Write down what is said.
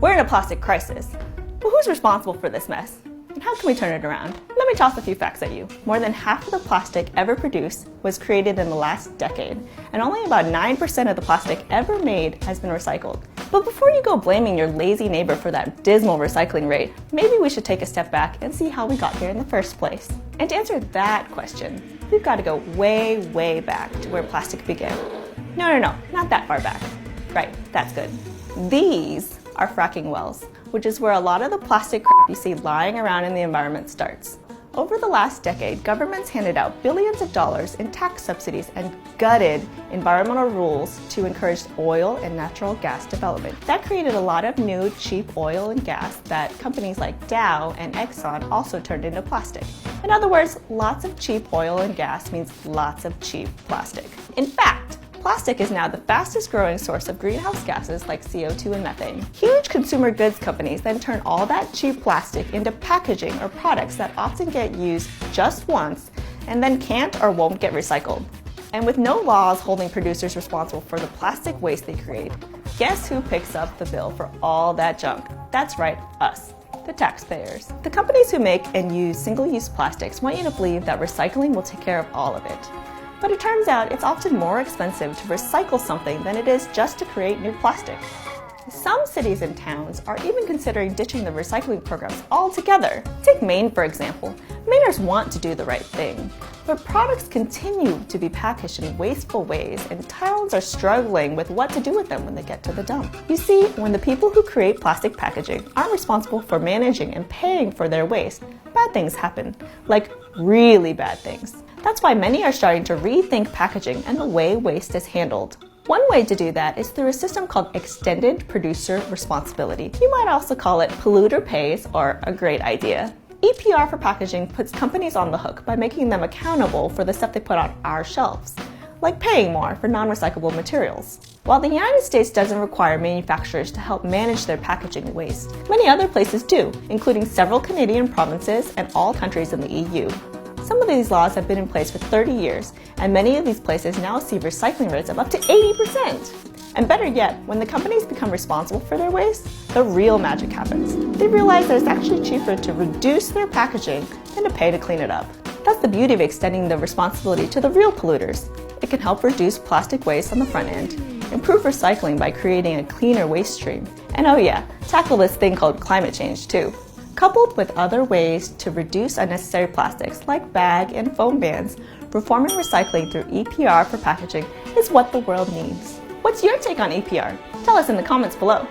We're in a plastic crisis. But who's responsible for this mess? And how can we turn it around? Let me toss a few facts at you. More than half of the plastic ever produced was created in the last decade, and only about 9% of the plastic ever made has been recycled. But before you go blaming your lazy neighbor for that dismal recycling rate, maybe we should take a step back and see how we got here in the first place. And to answer that question, we've got to go way, way back to where plastic began. No, not that far back. Right, that's good. These are fracking wells, which is where a lot of the plastic crap you see lying around in the environment starts. Over the last decade, governments handed out billions of dollars in tax subsidies and gutted environmental rules to encourage oil and natural gas development. That created a lot of new, cheap oil and gas that companies like Dow and Exxon also turned into plastic. In other words, lots of cheap oil and gas means lots of cheap plastic. In fact, plastic is now the fastest growing source of greenhouse gases like CO2 and methane. Huge consumer goods companies then turn all that cheap plastic into packaging or products that often get used just once and then can't or won't get recycled. And with no laws holding producers responsible for the plastic waste they create, guess who picks up the bill for all that junk? That's right, us. The taxpayers. The companies who make and use single-use plastics want you to believe that recycling will take care of all of it. But it turns out it's often more expensive to recycle something than it is just to create new plastic. Some cities and towns are even considering ditching the recycling programs altogether. Take Maine, for example. Mainers want to do the right thing, but products continue to be packaged in wasteful ways, and towns are struggling with what to do with them when they get to the dump. You see, when the people who create plastic packaging aren't responsible for managing and paying for their waste, bad things happen, like really bad things. That's why many are starting to rethink packaging and the way waste is handled. One way to do that is through a system called extended producer responsibility. You might also call it polluter pays or a great idea. EPR for packaging puts companies on the hook by making them accountable for the stuff they put on our shelves, like paying more for non-recyclable materials. While the United States doesn't require manufacturers to help manage their packaging waste, many other places do, including several Canadian provinces and all countries in the EU. Some of these laws have been in place for 30 years, and many of these places now see recycling rates of up to 80%. And better yet, when the companies become responsible for their waste, the real magic happens. They realize that it's actually cheaper to reduce their packaging than to pay to clean it up. That's the beauty of extending the responsibility to the real polluters. It can help reduce plastic waste on the front end, improve recycling by creating a cleaner waste stream, and oh yeah, tackle this thing called climate change too. Coupled with other ways to reduce unnecessary plastics like bag and foam bans, reforming recycling through EPR for packaging is what the world needs. What's your take on EPR? Tell us in the comments below.